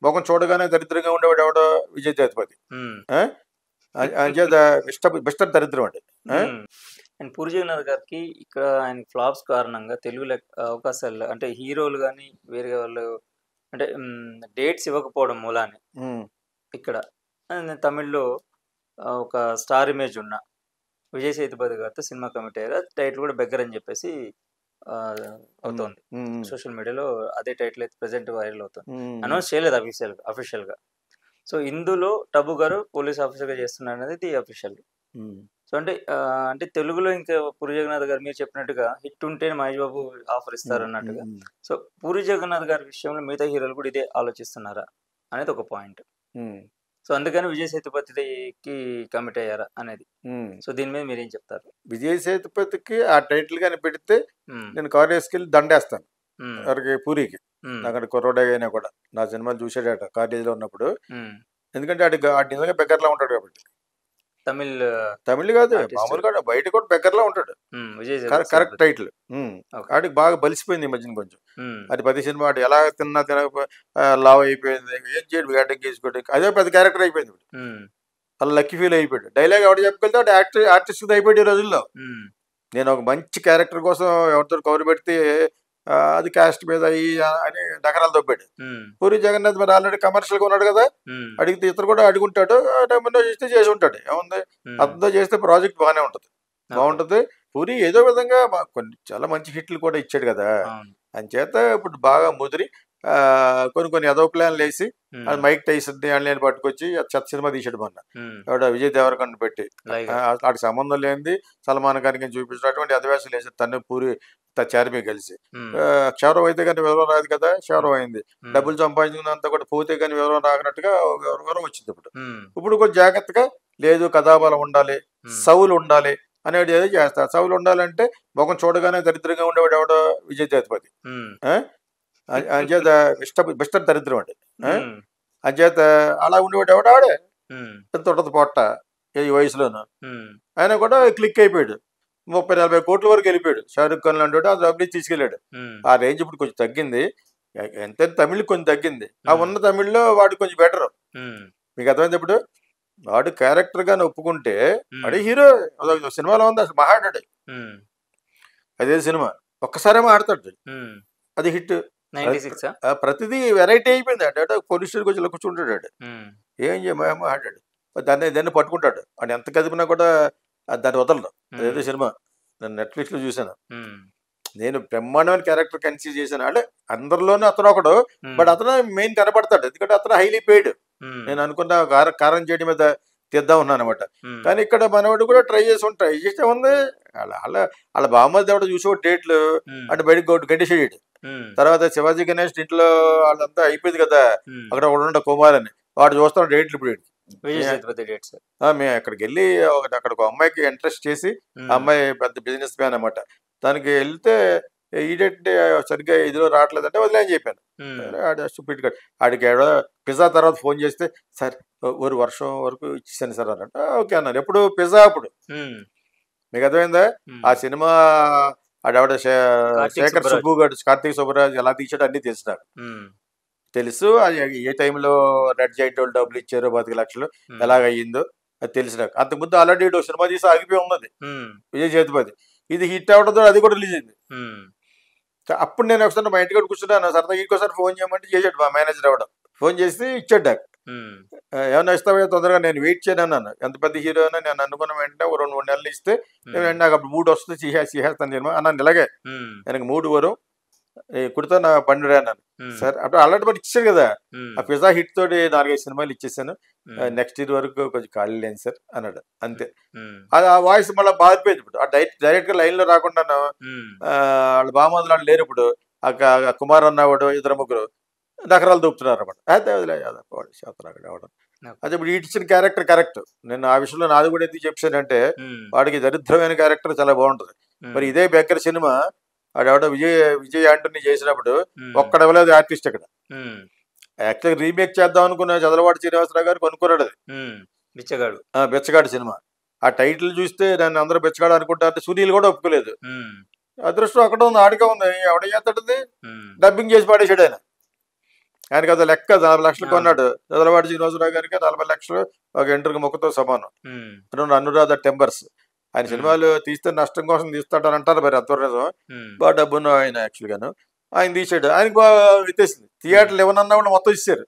ముఖం చూడగానే దరిద్రంగా ఉండేవాడు ఎవడో విజయ్ సేతుపతి. అంచేత మిస్టర్ దరిద్రం అండి. అండ్ పూరి జగన్నాథ్ గారికి ఇక్కడ ఆయన ఫ్లాప్స్ కారణంగా తెలుగులో అవకాశాలు అంటే హీరోలు కానీ వేరే వాళ్ళు అంటే డేట్స్ ఇవ్వకపోవడం మూలాన్ని ఇక్కడ తమిళ్లో ఒక స్టార్ ఇమేజ్ ఉన్న విజయ్ సేతుపతి గారితో సినిమా కమిట్ అయ్యారు. టైటిల్ కూడా బెగ్గర్ అని చెప్పేసి అవుతుంది సోషల్ మీడియాలో. అదే టైటిల్ అయితే ప్రెసెంట్ వైరల్ అవుతుంది. అనౌన్స్ చేయలేదు అఫీషియల్ గా. సో ఇందులో టబు గారు పోలీస్ ఆఫీసర్ గా చేస్తున్నారు అనేది అఫీషియల్. సో అంటే తెలుగులో ఇంకా పూరి జగన్నాథ్ గారు మీరు చెప్పినట్టుగా హిట్ ఉంటేనే మహేష్ బాబు ఆఫర్ ఇస్తారు అన్నట్టుగా. సో పూరి జగన్నాథ్ గారి విషయంలో మిగతా హీరోలు కూడా ఇదే ఆలోచిస్తున్నారా అనేది ఒక పాయింట్. సో అందుకని విజయ్ సేతుపతికి కమిట్ అయ్యారా అనేది. సో దీని మీద మీరేం చెప్తారు? విజయ్ సేతుపతికి ఆ టైటిల్ కానీ పెడితే నేను కార్ వేసుకెళ్ళి దండేస్తాను ఎవరికి, పూరికి. నాకు అక్కడ కుర్రోడే అయినా కూడా నా సినిమాలు చూసాడట కాలేజీలో ఉన్నప్పుడు. ఎందుకంటే ఆడు నిజంగా బెగ్గర్లా ఉంటాడు కాబట్టి. తమిళ్ కాదు, మామూలుగా బయట కూడా బెగ్గర్లా ఉంటాడు. Correct title. ఆడికి బాగా బలిసిపోయింది ఈ మధ్యన కొంచెం. అది 10 సినిమా ఆడు ఎలా తిన్నా లావ్ అయిపోయింది, ఏం చేయడు గడ్డకి గీసుకోవడం, అదే పెద్ద క్యారెక్టర్ అయిపోయింది. అలా లక్కీ ఫీల్ అయిపోయాడు. డైలాగ్ ఎవరు చెప్పగలితే వాడు ఆర్టిస్ట్ అయిపోయాడు ఈ రోజుల్లో. నేను ఒక మంచి క్యారెక్టర్ కోసం ఎవరితో కౌరు పెడితే అది కాస్ట్ మీద అని నగరాలు దొబ్బాడు. పూరి జగన్నాథ్ మరి ఆల్రెడీ కమర్షియల్ గా ఉన్నాడు కదా, అడిగితే ఇతను కూడా అడుగుంటాడు, చేస్తే చేసి ఉంటాడు. ఏముంది, అతనితో చేస్తే ప్రాజెక్ట్ బాగుంటుంది. పూరి ఏదో విధంగా కొన్ని చాలా మంచి హిట్లు కూడా ఇచ్చాడు కదా. అంచేత ఇప్పుడు బాగా ముదిరి కొన్ని ఏదో ప్లాన్లు వేసి అది మైక్ టైసన్ నేను పట్టుకొచ్చి చెత్త సినిమా తీసాడు మొన్న ఎవడ విజయ్ దేవరకొండ పెట్టి. వాటికి సంబంధం లేనిది సల్మాన్ ఖాన్కి చూపించడం అటువంటి అధివేశాలు వేసి తను పూరి చార్మి కలిసి. క్షౌరం అయితే కానీ వివరం రాదు కదా, క్షౌరం అయింది. డబ్బులు సంపాదించినంత కూడా పోతే కానీ వివరం రాకున్నట్టుగా వివరం వచ్చింది. ఇప్పుడు కొంచెం జాగ్రత్తగా లేదు, కథాబలం ఉండాలి, సౌలు ఉండాలి అనేది ఏదో చేస్తారు. సౌలు ఉండాలంటే ముఖం చూడగానే దరిద్రంగా ఉండేవాడు ఎవడో విజయ్ సేతుపతి. అంచేత మిస్టర్ దరిద్రం అండి. అంచేత అలా ఉండేవాడు ఎవడు ఆడే ఎంత ఉంటుంది పొట్ట ఈ వయసులోను. ఆయన కూడా క్లిక్ అయిపోయాడు, 30-40 కోట్ల వరకు వెళ్ళిపోయాడు. షారుఖ్ ఖాన్ లాంటి అది అభివృద్ధి తీసుకెళ్ళాడు. ఆ రేంజ్ ఇప్పుడు కొంచెం తగ్గింది, ఎంత తమిళ్ కొంచెం తగ్గింది. ఆ ఉన్న తమిళ్లో వాడు కొంచెం బెటర్. మీకు అర్థమైంది. ఇప్పుడు వాడు క్యారెక్టర్ గాని ఒప్పుకుంటే వాడు హీరో. సినిమాలో ఉంది అసలు మహాడాడు, అదే సినిమా ఒక్కసారేమో ఆడతాడు, అది హిట్. ప్రతిదీ వెరైటీ అయిపోయింది. అంటే పోలీస్ స్టేషన్కి వచ్చి కూర్చుంటాడు, ఏం చేయమాడాడు, దాన్ని పట్టుకుంటాడు. వాడు ఎంత కదిపినా కూడా దాన్ని వదలడు. అదేదో సినిమా నేను నెట్ఫ్లిక్స్ లో చూసాను. నేను బ్రహ్మాండమైన క్యారెక్టర్ కన్సీవ్ చేశాను. అంటే అందరిలోనూ అతను ఒకడు, బట్ అతను మెయిన్ కనపడతాడు ఎందుకంటే అతను హైలీ పెయిడ్. నేను అనుకున్న కారం చేయడం మీద తీద్దాం ఉన్నాను అనమాట. కానీ ఇక్కడ మనవాడు కూడా ట్రై చేస్తే ఉంది వాళ్ళ బామ్మది ఎవడో చూసి డేట్లు అంటే బయటకు గడ్డిసేయడు. తర్వాత శివాజీ గణేష్ ఇంట్లో వాళ్ళంతా అయిపోయింది కదా, అక్కడ ఒకడు కుమార్ అని వాడు చూస్తాడు డేట్లు. ఇప్పుడు మేము అక్కడికి వెళ్ళి అక్కడ ఒక అమ్మాయికి ఇంట్రెస్ట్ చేసి, ఆ అమ్మాయి పెద్ద బిజినెస్ మ్యాన్ అనమాట. దానికి వెళ్తే ఈ డేట్ సరిగ్గా ఇదిలో రావట్లేదంటే వదిలేని చెప్పాను. ఆడికి పిజ్జా తర్వాత ఫోన్ చేస్తే సార్ ఒక వర్షం వరకు ఇచ్చేసాను సార్ అన్నట్టు. ఓకే అన్నాను. ఎప్పుడు పిజ్జా అప్పుడు. మీకు అర్థమైందా? ఆ సినిమా ఆడవిడ శేఖర్ సుబ్బుగాడు, కార్తీక్ సుబ్బరాజు ఎలా తీసాడు అన్ని తెలిసినాడు, తెలుసు. అది ఏ టైంలో రెడ్ జైంట్ వాళ్ళు డబ్బులు ఇచ్చారో 10 లక్షలు ఎలాగయ్యిందో అది తెలిసినాక. అంతకుముందు ఆల్రెడీ సినిమా తీసి ఆగిపోయి ఉన్నది విజయ్ సేతుపతి. ఇది హిట్ అవడంతో అది కూడా రిలీజ్ అయింది. అప్పుడు నేను ఒకసారి మా ఇంటికి కూర్చున్నాను, సరదాగా ఇంకోసారి ఫోన్ చేయమంటే చేశాడు మా మేనేజర్ అవడం. ఫోన్ చేసి ఇచ్చాడు నాకు. ఏమన్నా ఇస్తావో తొందరగా, నేను వెయిట్ చేయను అన్నాను. ఎంత పెద్ద హీరో అయినా నేను అనుకున్న వెంటనే ఒక 2-3 నెలలు ఇస్తే నాకు అప్పుడు 3 వస్తుంది, చేసేస్తాను సినిమా అన్నాను. ఇలాగే எனக்கு 3 వரும் కుడితో నా పండుగ అన్నాను. సార్ అప్పుడు ఆల్రెడీ మరి ఇచ్చారు కదా. ఆ పిజ్జా హిట్ తోటి 4-5 సినిమాలు ఇచ్చేసాను, నెక్స్ట్ ఇయర్ వరకు కొంచెం ఖాళీ లేని సార్ అన్నాడు. అంతే. అది ఆ వాయిస్ మళ్ళీ బాధిపోయింది. ఇప్పుడు ఆ డైరెక్ట్ గా లైన్ లో రాకుండా వాళ్ళ బామోదులు వాళ్ళు లేరు. ఇప్పుడు ఆ కుమార్ అన్నవాడు 2-3 నగరాలు దూపుతున్నారు అన్నమాట. అయితే అవడం అదే ఇప్పుడు ఇచ్చిన క్యారెక్టర్ కరెక్ట్. నేను ఆ విషయంలో నాది కూడా ఎందుకు చెప్పానంటే వాడికి దరిద్రమైన క్యారెక్టర్ చాలా బాగుంటది. మరి ఇదే బెక్కర్ సినిమా ఆడెవడో విజయ్ ఆంటోనీ చేసినప్పుడు ఒక్కడెవలేదు ఆర్టిస్ట్ అక్కడ. యాక్చువల్గా రీమేక్ చేద్దాం అనుకున్న చదలవాడి శ్రీనివాసరావు గారు కొనుక్కున్నాడు అది, బిచ్చగాడు సినిమా. ఆ టైటిల్ చూస్తే దాన్ని అందరూ బిచ్చగాడు అనుకుంటారు. సునీల్ కూడా ఒప్పుకోలేదు. అదృష్టం అక్కడ ఉంది, ఆడిగా ఉంది. ఎవడ చేస్తాడు డబ్బింగ్ చేసి పాడేసాడు ఆయన. ఆయనకి అది లెక్క 40 లక్షలు కొన్నాడు. చదలవాడి శ్రీనివాసరావు గారికి 40 లక్షలు ఒక ఎంట్రుక ముక్కతో సమానం. అనురాధ టెంబర్స్ ఆయన సినిమాలు తీస్తే నష్టం కోసం తీస్తాడని అంటారు, మరి అంత నిజం. బాగా డబ్బున్న ఆయన యాక్చువల్గాను. ఆయన తీసాడు, ఆయనకు బాగా ఎత్తేసింది. థియేటర్లు ఏమన్నా కూడా మొత్తం ఇచ్చారు.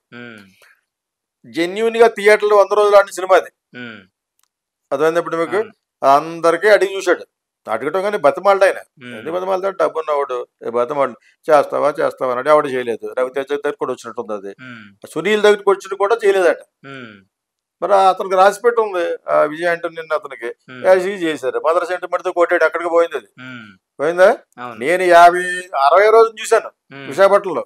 జెన్యున్ గా థియేటర్లు 100 రోజులు ఆడిన సినిమా అది. అదైనప్పుడు మీకు అందరికీ అడిగి చూశాడు. అడగటం కానీ బతిమాలడు ఆయన. ఎందుకు బతిమాలతాడు? డబ్బు ఉన్నవాడు బతిమాడు. చేస్తావా చేస్తావా అంటే ఆవిడ చేయలేదు. రవితేజ దగ్గర కూడా వచ్చినట్టుంది అది. సునీల్ దగ్గరికి వచ్చినట్టు కూడా చేయలేదట. మరి అతనికి రాసిపెట్టి ఉంది ఆ విజయ్ ఆంటోనీ అతనికి. చేశారు. మదర్ సెంటిమెంట్ కొట్టాడు. అక్కడికి పోయింది అది. పోయిందా? నేను 50-60 రోజులు చూశాను విశాఖపట్నంలో.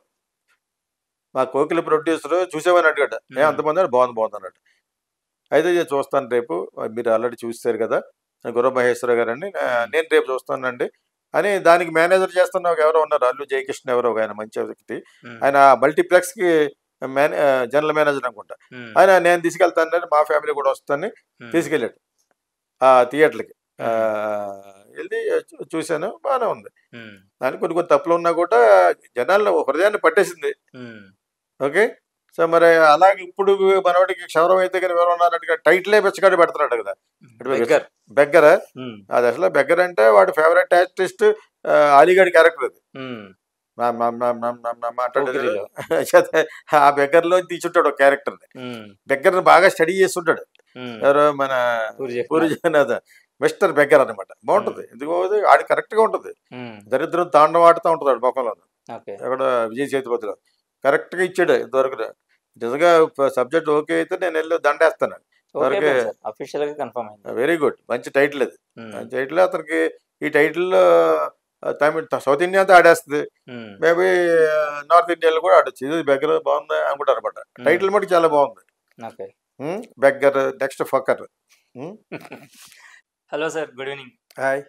మా కోకిల ప్రొడ్యూసర్ చూసామని అడిగాడు. అంతమంది బాగుంది బాగుంది అన్నట్టు. అయితే చూస్తాను రేపు, మీరు ఆల్రెడీ చూస్తారు కదా గుర్ర మహేశ్వర గారు అండి, నేను రేపు చూస్తానండి అని. దానికి మేనేజర్ చేస్తున్న ఎవరో ఉన్నారు, అల్లు జయకృష్ణ ఎవరో ఆయన మంచి వ్యక్తి. ఆయన మల్టీప్లెక్స్ కి జనరల్ మేనేజర్ అనుకుంటా. ఆయన నేను తీసుకెళ్తాను, మా ఫ్యామిలీ కూడా వస్తానని తీసుకెళ్ళాడు ఆ థియేటర్కి. వెళ్ళి చూశాను, బాగానే ఉంది. దానికి కొన్ని తప్పులు ఉన్నా కూడా జనాల్లో హృదయాన్ని పట్టేసింది. ఓకే. సో మరి అలాగే ఇప్పుడు మనవాడికి క్షవరం అయితే కానీ ఎవరు ఉన్నారన్నట్టుగా టైటిలే బెచ్చగాడి పెడుతున్నాడు కదా, బెగ్గర. అది అసలు బెగ్గర్ అంటే వాడి ఫేవరెట్ ఆర్టిస్ట్ అలీగఢ్ క్యారెక్టర్ అది. ఆ బెగ్గర్ లో తీసుంటాడు ఒక క్యారెక్టర్ ని. బెగ్గర్ బాగా స్టడీ చేస్తుంటాడు ఎవరో మన పూరి జగన్నాథ్, మిస్టర్ బెగ్గర్ అనమాట. బాగుంటది, ఎందుకు ఆడి కరెక్ట్ గా ఉంటది. దరిద్రం తాండం ఆడుతూ ఉంటది ఆడు మొక్కలో. ఎక్కడ విజయ్ సేతుపతిలో కరెక్ట్ గా ఇచ్చాడు ఇంతవరకు. నిజంగా సబ్జెక్ట్ ఓకే అయితే నేను వెళ్ళి దండేస్తాను. వెరీ గుడ్, మంచి టైటిల్ అది. మంచి టైటిల్. అతనికి ఈ టైటిల్ తమిళ సౌత్ ఇండియా అంతా ఆడేస్తుంది, మేబీ నార్త్ ఇండియాలో కూడా ఆడొచ్చు. ఇది బెగ్గర్ బాగుంది అనుకుంటారు అనమాట. టైటిల్ మటుకు చాలా బాగుంది. Beggar next fucker. Hello sir, good evening. Hi.